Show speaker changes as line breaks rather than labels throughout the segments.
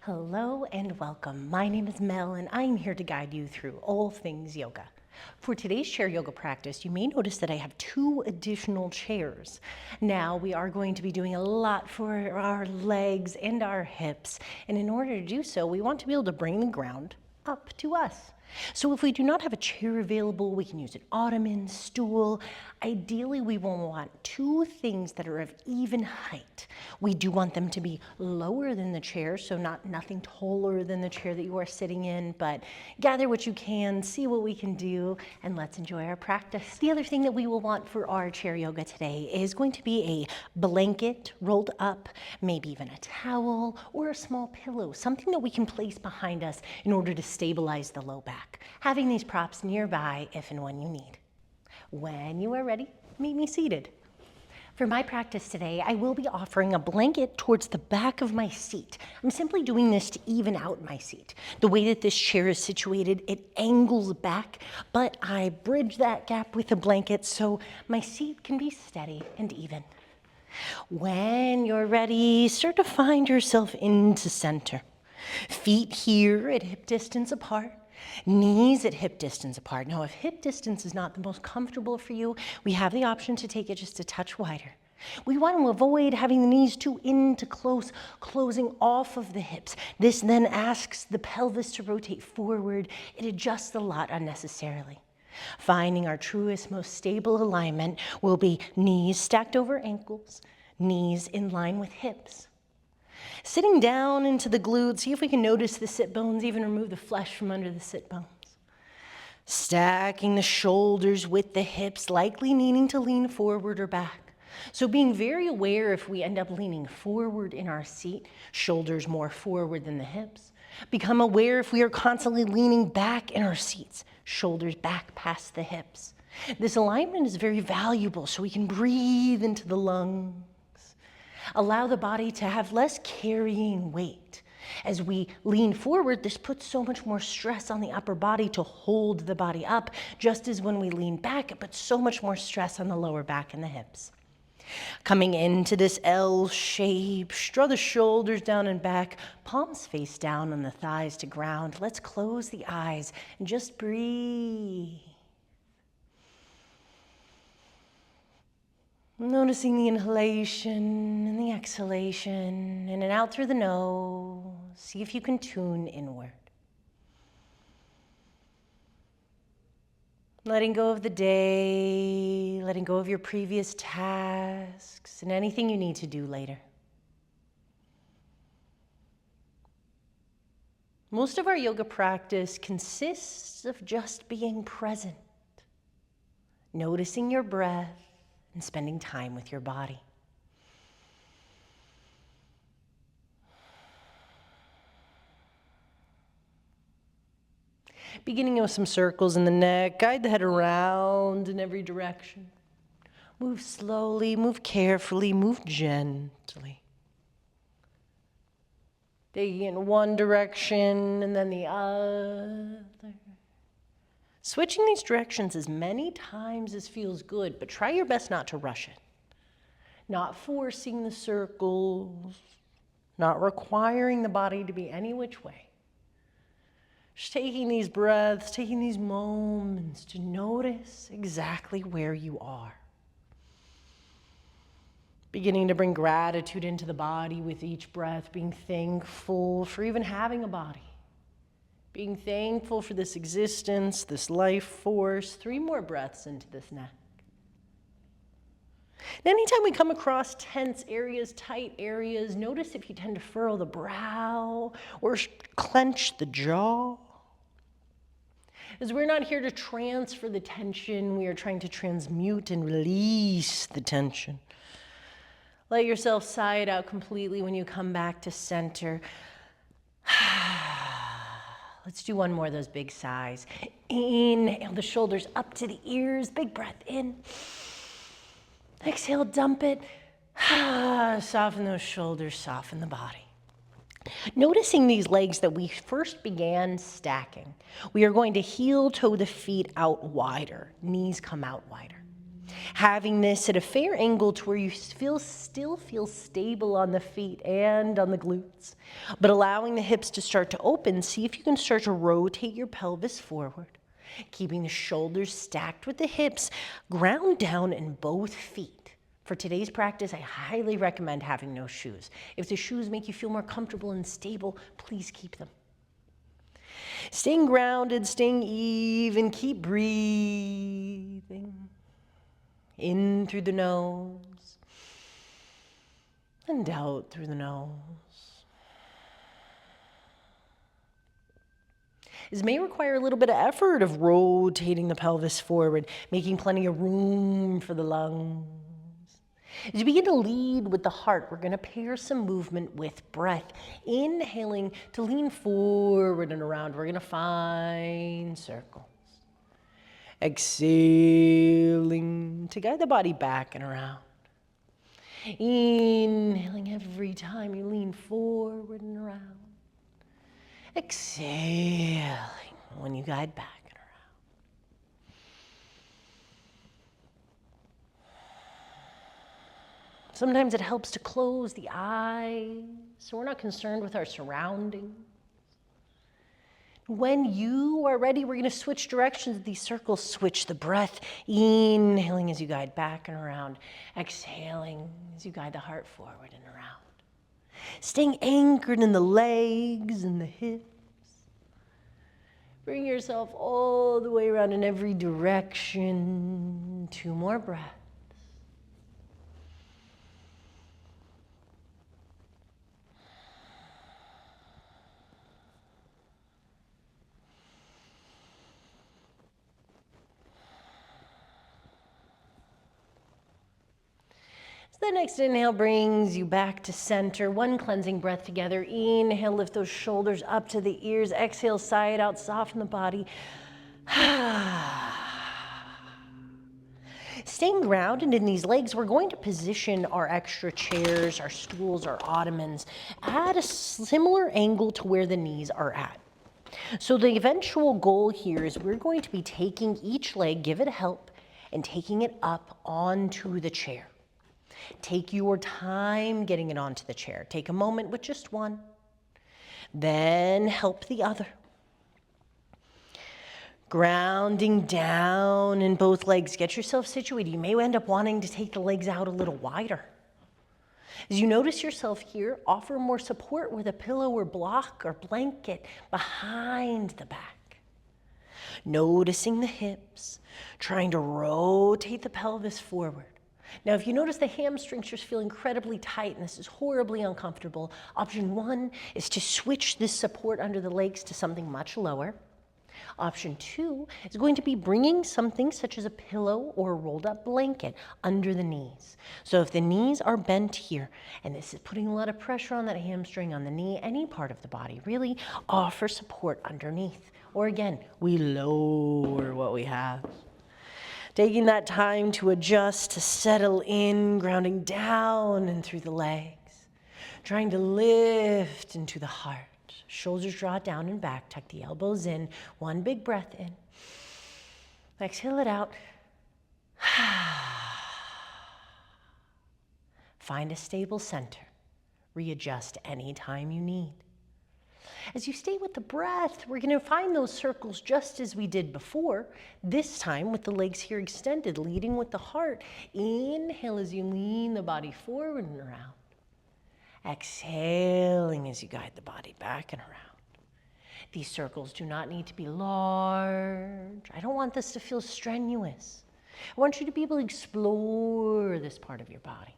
Hello and welcome. My name is Mel and I'm here to guide you through all things yoga. For today's chair yoga practice, you may notice that I have 2 additional chairs. Now we are going to be doing a lot for our legs and our hips, and in order to do so, we want to be able to bring the ground up to us. So if we do not have a chair available, we can use an ottoman, stool. Ideally, we will want 2 things that are of even height. We do want them to be lower than the chair, so nothing taller than the chair that you are sitting in, but gather what you can, see what we can do, and let's enjoy our practice. The other thing that we will want for our chair yoga today is going to be a blanket rolled up, maybe even a towel or a small pillow, something that we can place behind us in order to stabilize the low back. Having these props nearby if and when you need. When you are ready, meet me seated. For my practice today, I will be offering a blanket towards the back of my seat. I'm simply doing this to even out my seat. The way that this chair is situated, it angles back, but I bridge that gap with a blanket so my seat can be steady and even. When you're ready, start to find yourself into center. Feet here at hip distance apart. Knees at hip distance apart. Now, if hip distance is not the most comfortable for you, we have the option to take it just a touch wider. We want to avoid having the knees too in to close, closing off of the hips. This then asks the pelvis to rotate forward. It adjusts a lot unnecessarily. Finding our truest, most stable alignment will be knees stacked over ankles, knees in line with hips. Sitting down into the glutes, see if we can notice the sit bones, even remove the flesh from under the sit bones. Stacking the shoulders with the hips, likely needing to lean forward or back. So being very aware if we end up leaning forward in our seat, shoulders more forward than the hips. Become aware if we are constantly leaning back in our seats, shoulders back past the hips. This alignment is very valuable so we can breathe into the lungs. Allow the body to have less carrying weight. As we lean forward, this puts so much more stress on the upper body to hold the body up, just as when we lean back, it puts so much more stress on the lower back and the hips. Coming into this L shape, draw the shoulders down and back, palms face down on the thighs to ground. Let's close the eyes and just breathe. Noticing the inhalation and the exhalation, in and out through the nose. See if you can tune inward. Letting go of the day, letting go of your previous tasks, and anything you need to do later. Most of our yoga practice consists of just being present, noticing your breath, and spending time with your body. Beginning with some circles in the neck, guide the head around in every direction. Move slowly, move carefully, move gently. Taking in one direction and then the other. Switching these directions as many times as feels good, but try your best not to rush it. Not forcing the circles, not requiring the body to be any which way. Just taking these breaths, taking these moments to notice exactly where you are. Beginning to bring gratitude into the body with each breath, being thankful for even having a body. Being thankful for this existence, this life force. 3 more breaths into this neck. And anytime we come across tense areas, tight areas, notice if you tend to furrow the brow or clench the jaw. As we're not here to transfer the tension, we are trying to transmute and release the tension. Let yourself sigh it out completely when you come back to center. Let's do one more of those big sighs. Inhale the shoulders up to the ears. Big breath in. Exhale, dump it. Soften those shoulders, soften the body. Noticing these legs that we first began stacking, we are going to heel toe the feet out wider. Knees come out wider. Having this at a fair angle to where you still feel stable on the feet and on the glutes, but allowing the hips to start to open. See if you can start to rotate your pelvis forward, keeping the shoulders stacked with the hips, ground down in both feet. For today's practice, I highly recommend having no shoes. If the shoes make you feel more comfortable and stable, please keep them. Staying grounded, staying even, keep breathing. In through the nose and out through the nose. This may require a little bit of effort of rotating the pelvis forward, making plenty of room for the lungs. As you begin to lead with the heart, we're going to pair some movement with breath. Inhaling to lean forward and around. We're going to find circles. Exhaling to guide the body back and around. Inhaling every time you lean forward and around. Exhaling when you guide back and around. Sometimes it helps to close the eyes so we're not concerned with our surroundings. When you are ready, we're going to switch directions of these circles. Switch the breath. Inhaling as you guide back and around. Exhaling as you guide the heart forward and around. Staying anchored in the legs and the hips. Bring yourself all the way around in every direction. 2 more breaths. The next inhale brings you back to center. 1 cleansing breath together. Inhale, lift those shoulders up to the ears. Exhale, sigh it out, soften the body. Staying grounded in these legs, we're going to position our extra chairs, our stools, our ottomans at a similar angle to where the knees are at. So the eventual goal here is we're going to be taking each leg, give it help, and taking it up onto the chair. Take your time getting it onto the chair. Take a moment with just one. Then help the other. Grounding down in both legs. Get yourself situated. You may end up wanting to take the legs out a little wider. As you notice yourself here, offer more support with a pillow or block or blanket behind the back. Noticing the hips, trying to rotate the pelvis forward. Now, if you notice the hamstrings just feel incredibly tight and this is horribly uncomfortable, option 1 is to switch this support under the legs to something much lower. Option 2 is going to be bringing something such as a pillow or a rolled up blanket under the knees. So if the knees are bent here, and this is putting a lot of pressure on that hamstring, on the knee, any part of the body, really offer support underneath. Or again, we lower what we have. Taking that time to adjust, to settle in, grounding down and through the legs. Trying to lift into the heart. Shoulders draw down and back, tuck the elbows in. 1 big breath in. Exhale it out. Find a stable center. Readjust anytime you need. As you stay with the breath, we're going to find those circles just as we did before, this time with the legs here extended, leading with the heart. Inhale as you lean the body forward and around. Exhaling as you guide the body back and around. These circles do not need to be large. I don't want this to feel strenuous. I want you to be able to explore this part of your body.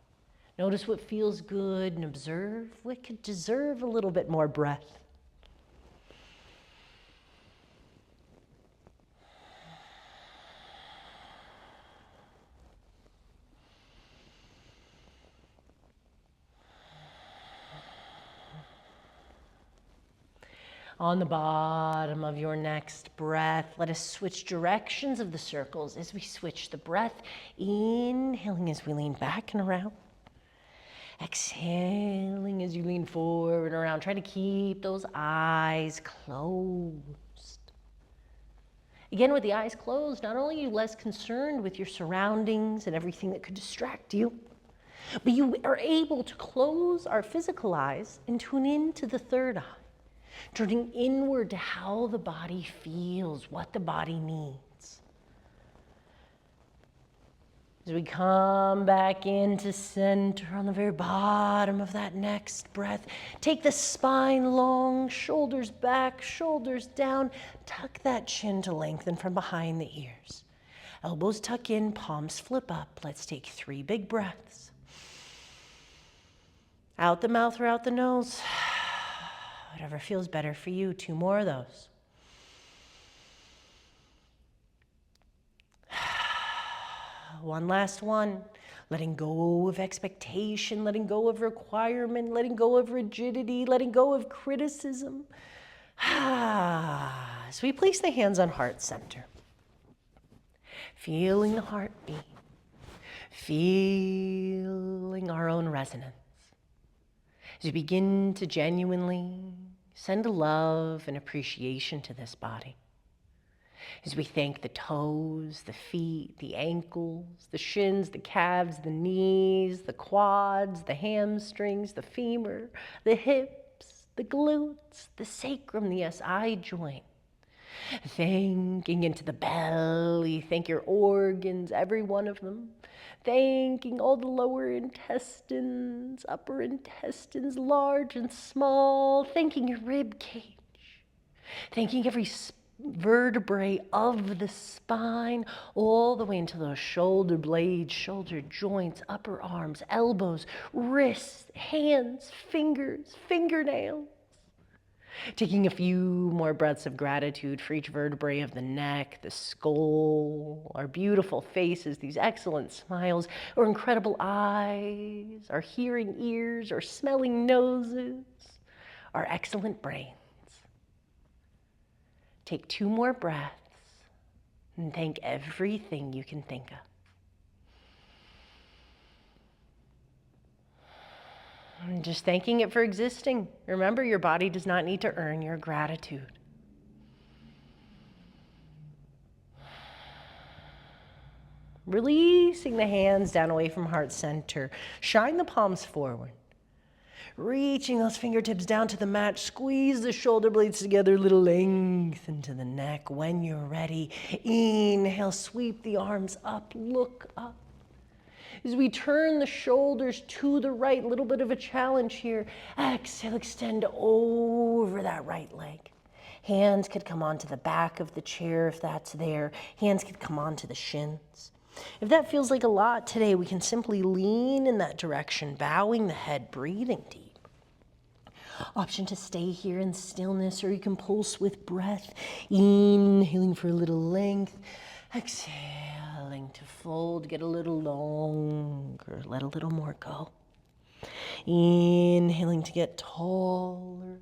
Notice what feels good and observe what could deserve a little bit more breath. On the bottom of your next breath, let us switch directions of the circles as we switch the breath. Inhaling as we lean back and around. Exhaling as you lean forward and around. Try to keep those eyes closed. Again, with the eyes closed, not only are you less concerned with your surroundings and everything that could distract you, but you are able to close our physical eyes and tune into the third eye, turning inward to how the body feels, what the body needs. As we come back into center on the very bottom of that next breath, take the spine long, shoulders back, shoulders down. Tuck that chin to lengthen from behind the ears. Elbows tuck in, palms flip up. Let's take 3 big breaths. Out the mouth or out the nose. Whatever feels better for you. 2 more of those. One last one, letting go of expectation, letting go of requirement, letting go of rigidity, letting go of criticism. So we place the hands on heart center, feeling the heartbeat, feeling our own resonance. As we begin to genuinely send love and appreciation to this body. As we thank the toes, the feet, the ankles, the shins, the calves, the knees, the quads, the hamstrings, the femur, the hips, the glutes, the sacrum, the SI joint. Thanking into the belly, thank your organs, every one of them. Thanking all the lower intestines, upper intestines, large and small. Thanking your rib cage. Thanking every vertebrae of the spine, all the way into those shoulder blades, shoulder joints, upper arms, elbows, wrists, hands, fingers, fingernails. Taking a few more breaths of gratitude for each vertebrae of the neck, the skull, our beautiful faces, these excellent smiles, our incredible eyes, our hearing ears, our smelling noses, our excellent brains. Take 2 more breaths and thank everything you can think of. And just thanking it for existing. Remember, your body does not need to earn your gratitude. Releasing the hands down away from heart center. Shine the palms forward. Reaching those fingertips down to the mat, squeeze the shoulder blades together, a little length into the neck. When you're ready, inhale, sweep the arms up, look up. As we turn the shoulders to the right, a little bit of a challenge here. Exhale, extend over that right leg. Hands could come onto the back of the chair if that's there. Hands could come onto the shins. If that feels like a lot today, we can simply lean in that direction, bowing the head, breathing deep. Option to stay here in stillness, or you can pulse with breath. Inhaling for a little length. Exhaling to fold, get a little longer, let a little more go. Inhaling to get taller.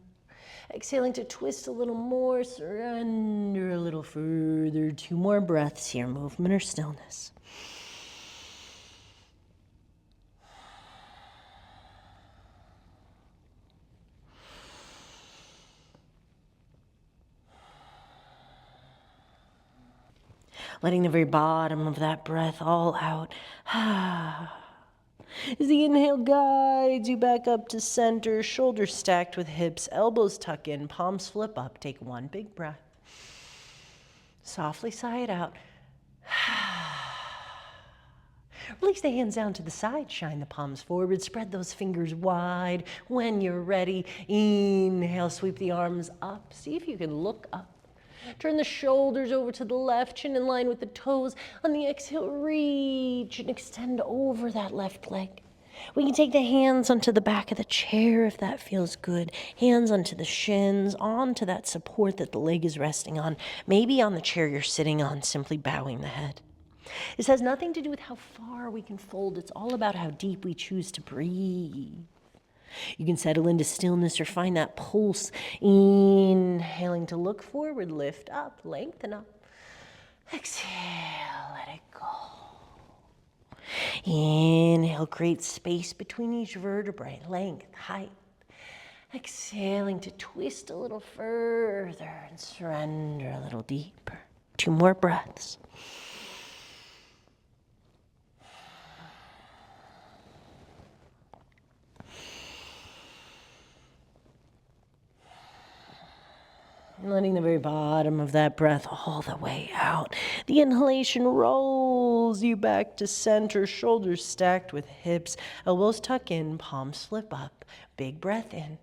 Exhaling to twist a little more, surrender a little further. 2 more breaths here, movement or stillness. Letting the very bottom of that breath all out. As the inhale guides you back up to center, shoulders stacked with hips, elbows tuck in, palms flip up. Take 1 big breath. Softly sigh it out. Release the hands down to the side, shine the palms forward, spread those fingers wide. When you're ready, inhale, sweep the arms up. See if you can look up. Turn the shoulders over to the left, chin in line with the toes. On the exhale, reach and extend over that left leg. We can take the hands onto the back of the chair if that feels good. Hands onto the shins, onto that support that the leg is resting on. Maybe on the chair you're sitting on, simply bowing the head. This has nothing to do with how far we can fold. It's all about how deep we choose to breathe. You can settle into stillness or find that pulse. Inhaling to look forward, lift up, lengthen up. Exhale, let it go. Inhale, create space between each vertebrae, length, height. Exhaling to twist a little further and surrender a little deeper. 2 more breaths. And letting the very bottom of that breath all the way out. The inhalation rolls you back to center, shoulders stacked with hips, elbows tuck in, palms flip up. Big breath in.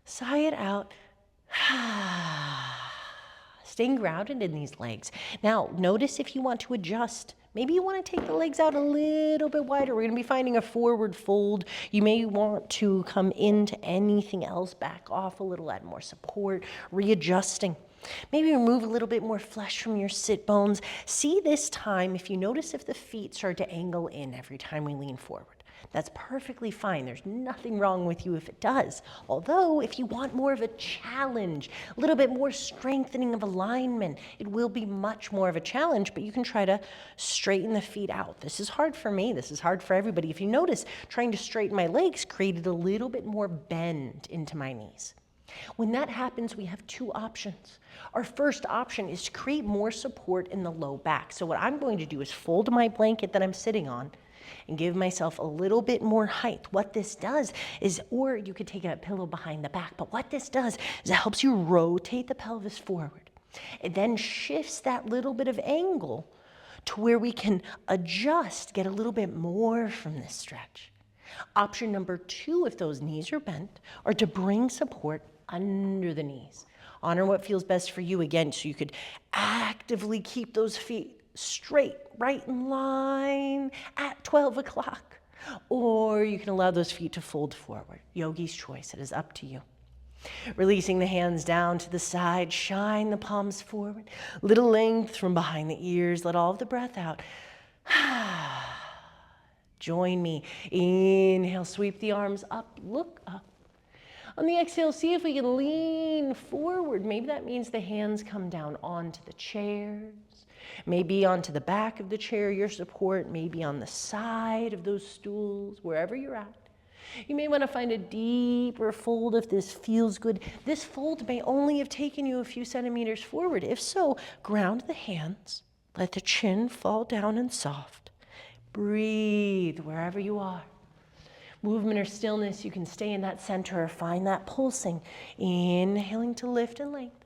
Sigh it out. Staying grounded in these legs. Now, notice if you want to adjust. Maybe you want to take the legs out a little bit wider. We're going to be finding a forward fold. You may want to come into anything else, back off a little, add more support, readjusting. Maybe remove a little bit more flesh from your sit bones. See this time, if you notice if the feet start to angle in every time we lean forward. That's perfectly fine. There's nothing wrong with you if it does. Although, if you want more of a challenge, a little bit more strengthening of alignment, it will be much more of a challenge, but you can try to straighten the feet out. This is hard for me. This is hard for everybody. If you notice, trying to straighten my legs created a little bit more bend into my knees. When that happens, we have 2 options. Our first option is to create more support in the low back. So what I'm going to do is fold my blanket that I'm sitting on and give myself a little bit more height. What this does is, or you could take a pillow behind the back, but what this does is it helps you rotate the pelvis forward. It then shifts that little bit of angle to where we can adjust, get a little bit more from this stretch. Option number 2, if those knees are bent, are to bring support under the knees. Honor what feels best for you again, so you could actively keep those feet straight, right in line at 12 o'clock. Or you can allow those feet to fold forward. Yogi's choice, it is up to you. Releasing the hands down to the side, shine the palms forward. Little length from behind the ears, let all of the breath out. Join me. Inhale, sweep the arms up, look up. On the exhale, see if we can lean forward. Maybe that means the hands come down onto the chairs. Maybe onto the back of the chair, your support, maybe on the side of those stools, wherever you're at. You may want to find a deeper fold if this feels good. This fold may only have taken you a few centimeters forward. If so, ground the hands, let the chin fall down and soft. Breathe wherever you are. Movement or stillness, you can stay in that center or find that pulsing. Inhaling to lift and lengthen.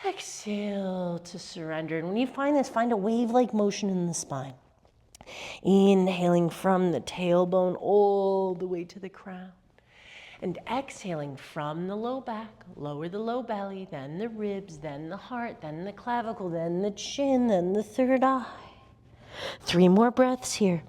Exhale to surrender. And when you find this, find a wave-like motion in the spine. Inhaling from the tailbone all the way to the crown. And exhaling from the low back, lower the low belly, then the ribs, then the heart, then the clavicle, then the chin, then the third eye. 3 more breaths here.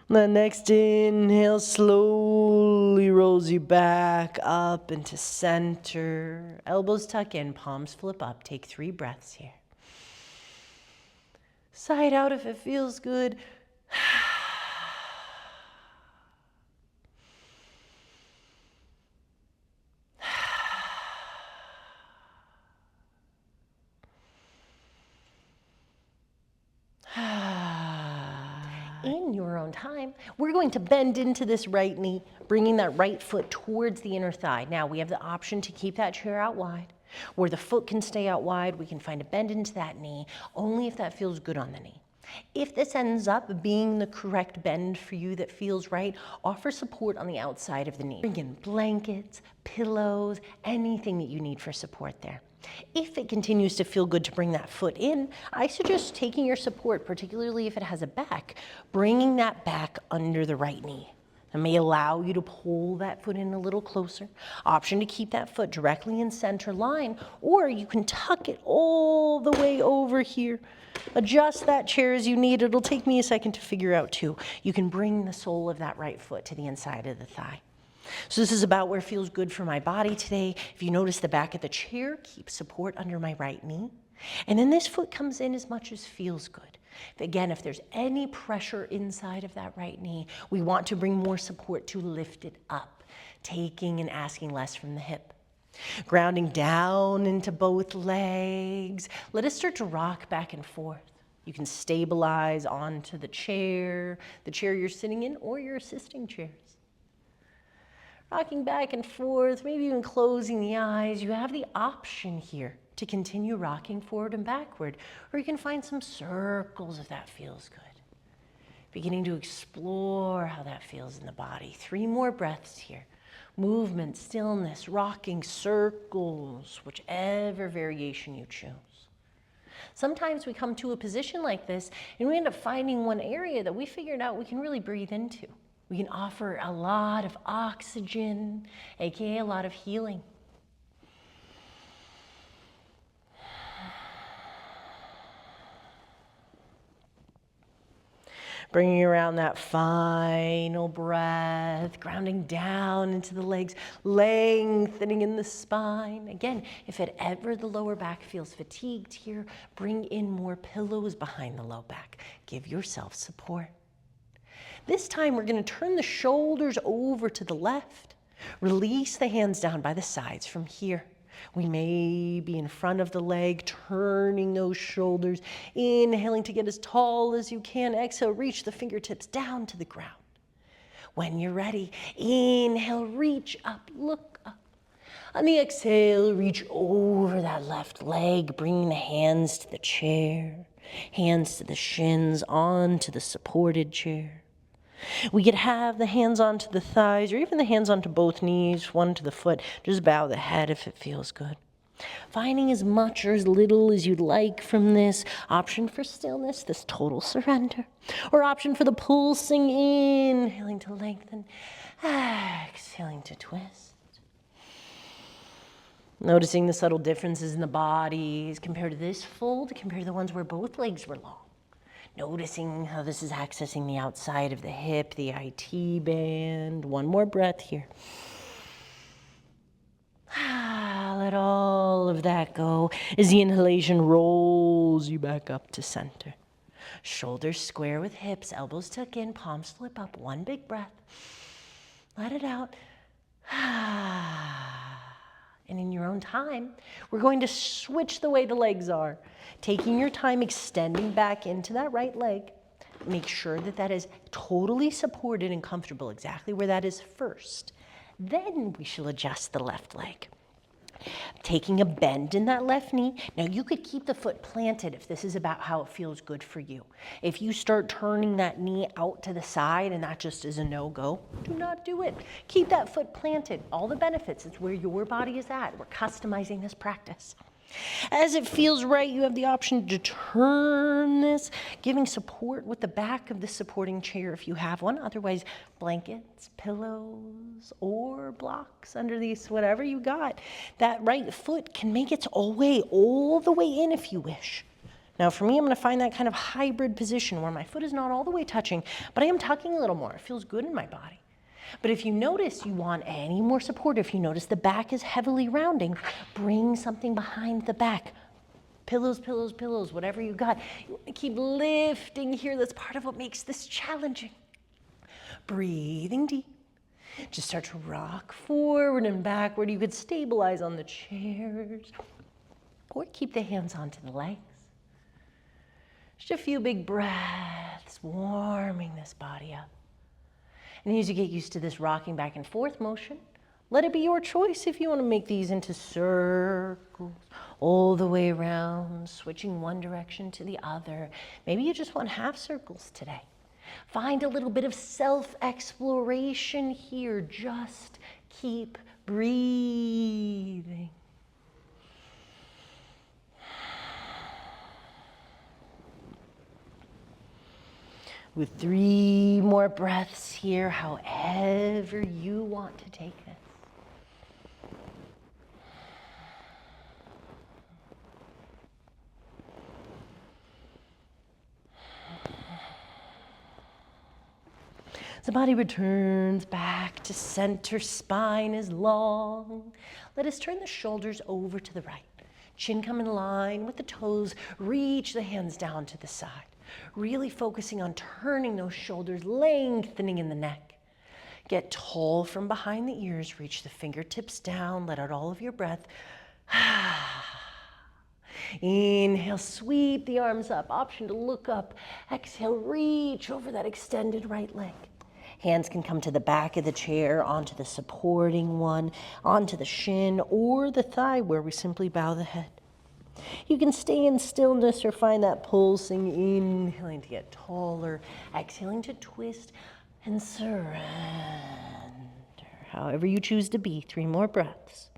The next inhale slowly rolls you back up into center. Elbows tuck in, palms flip up. Take 3 breaths here. Sigh it out if it feels good. In your own time, we're going to bend into this right knee, bringing that right foot towards the inner thigh. Now, we have the option to keep that chair out wide, where the foot can stay out wide. We can find a bend into that knee, only if that feels good on the knee. If this ends up being the correct bend for you that feels right, offer support on the outside of the knee. Bring in blankets, pillows, anything that you need for support there. If it continues to feel good to bring that foot in, I suggest taking your support, particularly if it has a back, bringing that back under the right knee. That may allow you to pull that foot in a little closer. Option to keep that foot directly in center line, or you can tuck it all the way over here. Adjust that chair as you need. It'll take me a second to figure out too. You can bring the sole of that right foot to the inside of the thigh. So this is about where it feels good for my body today. If you notice the back of the chair, keep support under my right knee. And then this foot comes in as much as feels good. Again, if there's any pressure inside of that right knee, we want to bring more support to lift it up, taking and asking less from the hip. Grounding down into both legs. Let us start to rock back and forth. You can stabilize onto the chair you're sitting in, or your assisting chairs. Rocking back and forth, maybe even closing the eyes. You have the option here to continue rocking forward and backward, or you can find some circles if that feels good. Beginning to explore how that feels in the body. 3 more breaths here. Movement, stillness, rocking, circles, whichever variation you choose. Sometimes we come to a position like this and we end up finding one area that we figured out we can really breathe into. We can offer a lot of oxygen, aka a lot of healing. Bringing around that final breath, grounding down into the legs, lengthening in the spine. Again, if at ever the lower back feels fatigued here, bring in more pillows behind the low back. Give yourself support. This time we're going to turn the shoulders over to the left. Release the hands down by the sides from here. We may be in front of the leg, turning those shoulders, inhaling to get as tall as you can. Exhale, reach the fingertips down to the ground. When you're ready, inhale, reach up, look up. On the exhale, reach over that left leg, bringing the hands to the chair, hands to the shins, onto the supported chair. We could have the hands onto the thighs or even the hands onto both knees, one to the foot. Just bow the head if it feels good. Finding as much or as little as you'd like from this. Option for stillness, this total surrender. Or option for the pulsing, inhaling to lengthen, exhaling to twist. Noticing the subtle differences in the bodies compared to this fold, compared to the ones where both legs were long. Noticing how this is accessing the outside of the hip, the IT band. One more breath here. Let all of that go as the inhalation rolls you back up to center. Shoulders square with hips, elbows tuck in, palms flip up. One big breath. Let it out. And in your own time, we're going to switch the way the legs are. Taking your time, extending back into that right leg. Make sure that that is totally supported and comfortable, exactly where that is first. Then we shall adjust the left leg. Taking a bend in that left knee. Now you could keep the foot planted if this is about how it feels good for you. If you start turning that knee out to the side and that just is a no-go, do not do it. Keep that foot planted. All the benefits, it's where your body is at. We're customizing this practice. As it feels right, you have the option to turn this, giving support with the back of the supporting chair if you have one. Otherwise, blankets, pillows, or blocks under these, whatever you got. That right foot can make its way all the way in if you wish. Now for me, I'm going to find that kind of hybrid position where my foot is not all the way touching, but I am tucking a little more. It feels good in my body. But if you notice you want any more support, if you notice the back is heavily rounding, bring something behind the back. Pillows, pillows, pillows, whatever you got. You want to keep lifting here. That's part of what makes this challenging. Breathing deep. Just start to rock forward and backward. You could stabilize on the chairs or keep the hands onto the legs. Just a few big breaths, warming this body up. And as you get used to this rocking back and forth motion, let it be your choice if you want to make these into circles all the way around, switching one direction to the other. Maybe you just want half circles today. Find a little bit of self-exploration here. Just keep breathing. With 3 more breaths here, however you want to take this. The body returns back to center, spine is long. Let us turn the shoulders over to the right. Chin come in line with the toes, reach the hands down to the side. Really focusing on turning those shoulders, lengthening in the neck. Get tall from behind the ears, reach the fingertips down, let out all of your breath. Inhale, sweep the arms up, option to look up. Exhale, reach over that extended right leg. Hands can come to the back of the chair, onto the supporting one, onto the shin or the thigh where we simply bow the head. You can stay in stillness or find that pulsing, inhaling to get taller, exhaling to twist and surrender. However you choose to be, 3 more breaths.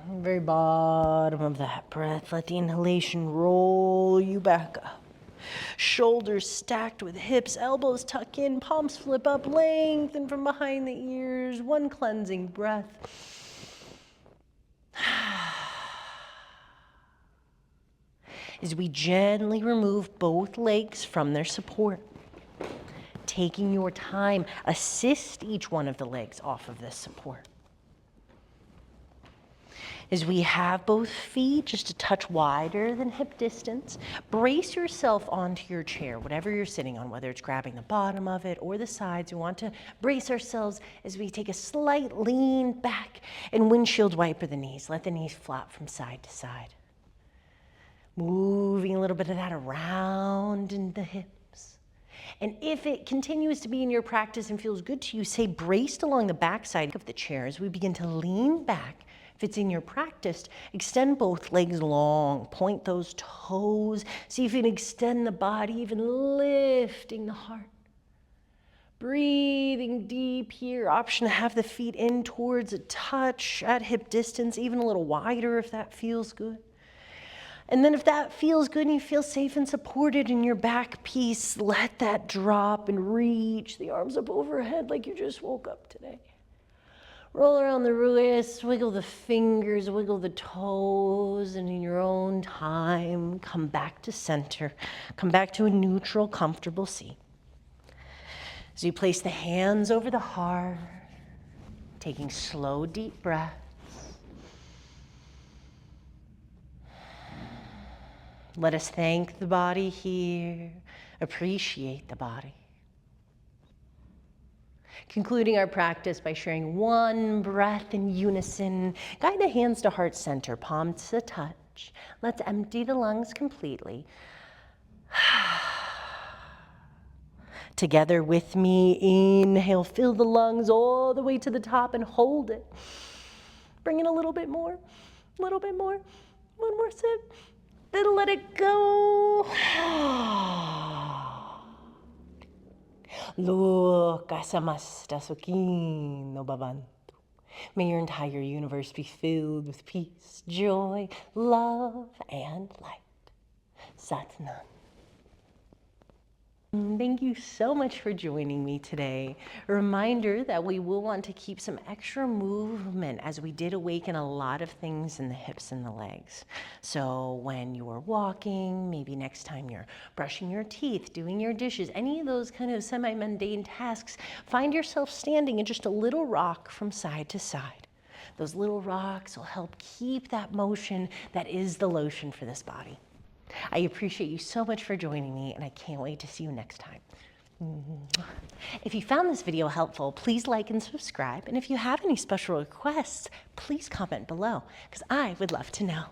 Very bottom of that breath, let the inhalation roll you back up. Shoulders stacked with hips, elbows tuck in, palms flip up, lengthen from behind the ears. 1 cleansing breath. As we gently remove both legs from their support. Taking your time, assist each one of the legs off of this support. As we have both feet just a touch wider than hip distance, brace yourself onto your chair, whatever you're sitting on, whether it's grabbing the bottom of it or the sides. We want to brace ourselves as we take a slight lean back and windshield wiper the knees. Let the knees flop from side to side. Moving a little bit of that around in the hips. And if it continues to be in your practice and feels good to you, say braced along the backside of the chair as we begin to lean back. If it's in your practice, extend both legs long, point those toes, see if you can extend the body, even lifting the heart. Breathing deep here, option to have the feet in towards a touch at hip distance, even a little wider if that feels good. And then if that feels good and you feel safe and supported in your back piece, let that drop and reach the arms up overhead like you just woke up today. Roll around the wrists, wiggle the fingers, wiggle the toes, and in your own time, come back to center. Come back to a neutral, comfortable seat. As you place the hands over the heart, taking slow, deep breaths. Let us thank the body here, appreciate the body. Concluding our practice by sharing 1 breath in unison. Guide the hands to heart center, palms to touch. Let's empty the lungs completely. Together with me, inhale, fill the lungs all the way to the top and hold it. Bring in a little bit more, 1 more sip, then let it go. May your entire universe be filled with peace, joy, love, and light. Sat Nam. Thank you so much for joining me today. A reminder that we will want to keep some extra movement as we did awaken a lot of things in the hips and the legs. So when you're walking, maybe next time you're brushing your teeth, doing your dishes, any of those kind of semi-mundane tasks, find yourself standing in just a little rock from side to side. Those little rocks will help keep that motion that is the lotion for this body. I appreciate you so much for joining me, and I can't wait to see you next time. If you found this video helpful, please like and subscribe. And if you have any special requests, please comment below, because I would love to know.